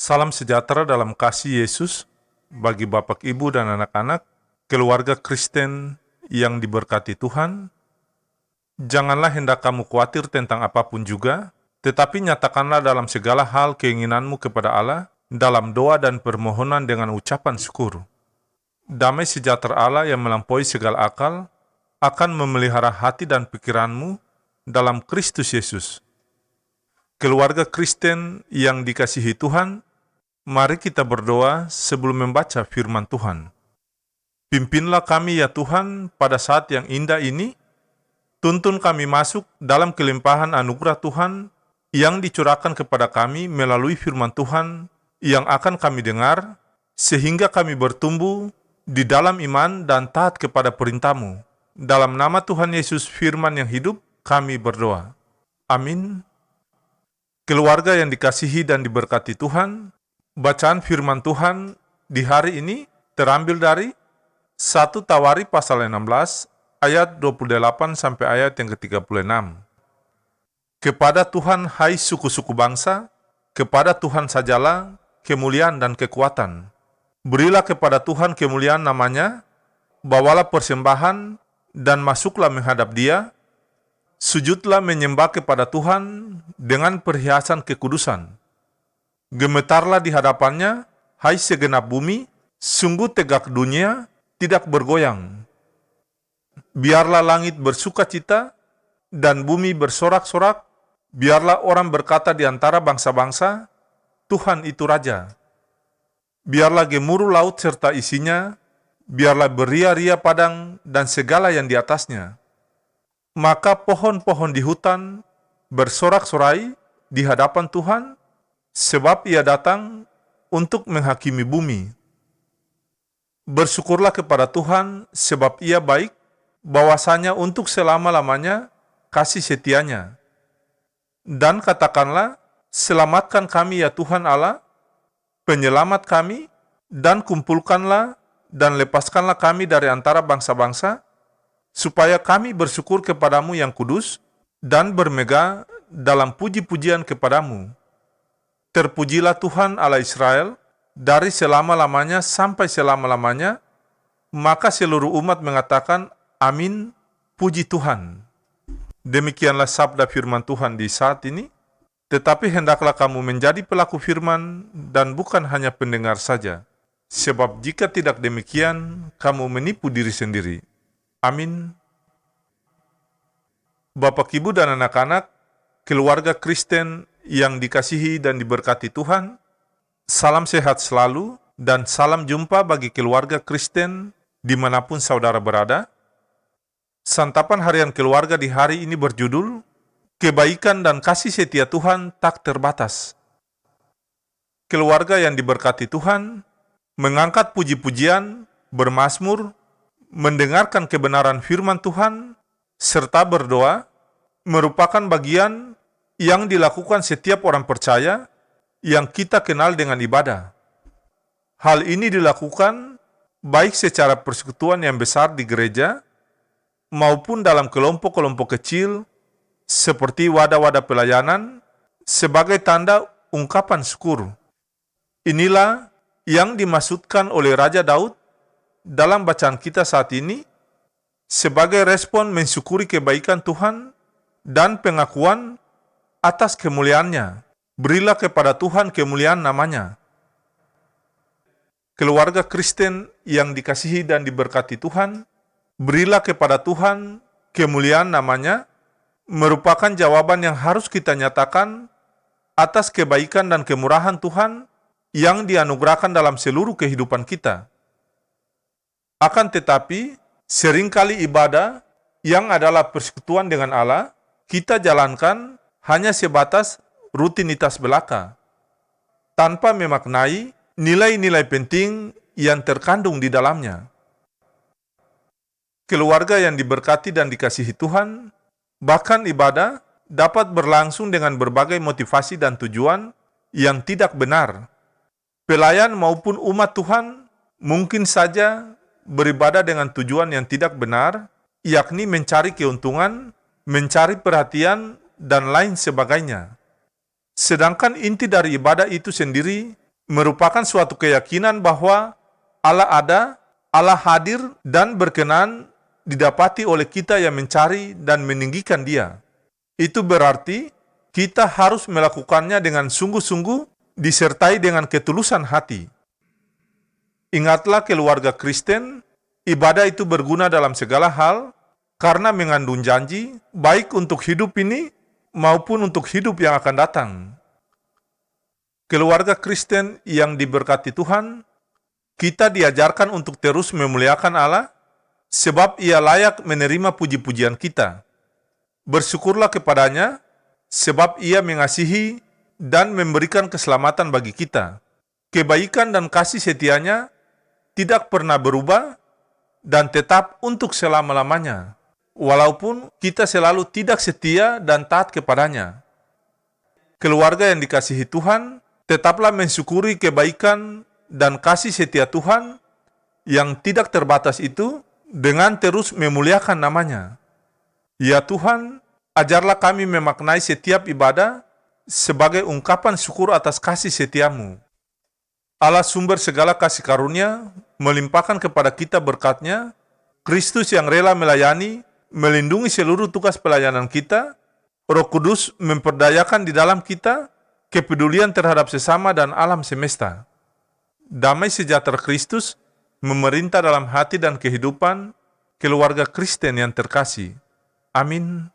Salam sejahtera dalam kasih Yesus bagi Bapak, Ibu, dan anak-anak, keluarga Kristen yang diberkati Tuhan. Janganlah hendak kamu khawatir tentang apapun juga, tetapi nyatakanlah dalam segala hal keinginanmu kepada Allah, dalam doa dan permohonan dengan ucapan syukur. Damai sejahtera Allah yang melampaui segala akal akan memelihara hati dan pikiranmu dalam Kristus Yesus. Keluarga Kristen yang dikasihi Tuhan, mari kita berdoa sebelum membaca firman Tuhan. Pimpinlah kami ya Tuhan pada saat yang indah ini, tuntun kami masuk dalam kelimpahan anugerah Tuhan yang dicurahkan kepada kami melalui firman Tuhan yang akan kami dengar, sehingga kami bertumbuh di dalam iman dan taat kepada perintah-Mu. Dalam nama Tuhan Yesus firman yang hidup, kami berdoa. Amin. Keluarga yang dikasihi dan diberkati Tuhan, bacaan firman Tuhan di hari ini terambil dari 1 Tawari pasal 16 ayat 28 sampai ayat yang ke-36. Kepada Tuhan hai suku-suku bangsa, kepada Tuhan sajalah kemuliaan dan kekuatan. Berilah kepada Tuhan kemuliaan namanya, bawalah persembahan dan masuklah menghadap Dia. Sujudlah menyembah kepada Tuhan dengan perhiasan kekudusan. Gemetarlah di hadapannya, hai segenap bumi, sungguh tegak dunia, tidak bergoyang. Biarlah langit bersuka cita, dan bumi bersorak-sorak, biarlah orang berkata di antara bangsa-bangsa, Tuhan itu Raja. Biarlah gemuruh laut serta isinya, biarlah beria-ria padang dan segala yang di atasnya. Maka pohon-pohon di hutan bersorak-sorai di hadapan Tuhan, sebab Ia datang untuk menghakimi bumi. Bersyukurlah kepada Tuhan, sebab Ia baik, bahwasanya untuk selama-lamanya kasih setianya. Dan katakanlah, selamatkan kami ya Tuhan Allah, penyelamat kami, dan kumpulkanlah dan lepaskanlah kami dari antara bangsa-bangsa, supaya kami bersyukur kepadamu yang kudus dan bermegah dalam puji-pujian kepadamu. Terpujilah Tuhan Allah Israel dari selama-lamanya sampai selama-lamanya. Maka seluruh umat mengatakan, Amin, puji Tuhan. Demikianlah sabda firman Tuhan di saat ini. Tetapi hendaklah kamu menjadi pelaku firman dan bukan hanya pendengar saja. Sebab jika tidak demikian, kamu menipu diri sendiri. Amin. Bapak, Ibu, dan anak-anak, keluarga Kristen yang dikasihi dan diberkati Tuhan, salam sehat selalu dan salam jumpa bagi keluarga Kristen dimanapun saudara berada. Santapan harian keluarga di hari ini berjudul, Kebaikan dan Kasih Setia Tuhan Tak Terbatas. Keluarga yang diberkati Tuhan mengangkat puji-pujian, bermazmur, mendengarkan kebenaran firman Tuhan, serta berdoa, merupakan bagian yang dilakukan setiap orang percaya yang kita kenal dengan ibadah. Hal ini dilakukan baik secara persekutuan yang besar di gereja, maupun dalam kelompok-kelompok kecil, seperti wadah-wadah pelayanan, sebagai tanda ungkapan syukur. Inilah yang dimaksudkan oleh Raja Daud dalam bacaan kita saat ini, sebagai respon mensyukuri kebaikan Tuhan dan pengakuan atas kemuliaannya. Berilah kepada Tuhan kemuliaan namanya. Keluarga Kristen yang dikasihi dan diberkati Tuhan, berilah kepada Tuhan kemuliaan namanya, merupakan jawaban yang harus kita nyatakan atas kebaikan dan kemurahan Tuhan yang dianugerahkan dalam seluruh kehidupan kita. Akan tetapi, seringkali ibadah yang adalah persekutuan dengan Allah, kita jalankan hanya sebatas rutinitas belaka, tanpa memaknai nilai-nilai penting yang terkandung di dalamnya. Keluarga yang diberkati dan dikasihi Tuhan, bahkan ibadah dapat berlangsung dengan berbagai motivasi dan tujuan yang tidak benar. Pelayan maupun umat Tuhan mungkin saja beribadah dengan tujuan yang tidak benar, yakni mencari keuntungan, mencari perhatian, dan lain sebagainya. Sedangkan inti dari ibadah itu sendiri merupakan suatu keyakinan bahwa Allah ada, Allah hadir dan berkenan didapati oleh kita yang mencari dan meninggikan Dia. Itu berarti kita harus melakukannya dengan sungguh-sungguh disertai dengan ketulusan hati. Ingatlah keluarga Kristen, ibadah itu berguna dalam segala hal karena mengandung janji baik untuk hidup ini maupun untuk hidup yang akan datang. Keluarga Kristen yang diberkati Tuhan, kita diajarkan untuk terus memuliakan Allah sebab Ia layak menerima puji-pujian kita. Bersyukurlah kepadanya sebab Ia mengasihi dan memberikan keselamatan bagi kita. Kebaikan dan kasih setianya tidak pernah berubah dan tetap untuk selama-lamanya, walaupun kita selalu tidak setia dan taat kepadanya. Keluarga yang dikasihi Tuhan, tetaplah mensyukuri kebaikan dan kasih setia Tuhan yang tidak terbatas itu dengan terus memuliakan namanya. Ya Tuhan, ajarlah kami memaknai setiap ibadah sebagai ungkapan syukur atas kasih setiamu. Allah sumber segala kasih karunia melimpahkan kepada kita berkat-Nya, Kristus yang rela melayani, melindungi seluruh tugas pelayanan kita, Roh Kudus memperdayakan di dalam kita kepedulian terhadap sesama dan alam semesta. Damai sejahtera Kristus memerintah dalam hati dan kehidupan keluarga Kristen yang terkasih. Amin.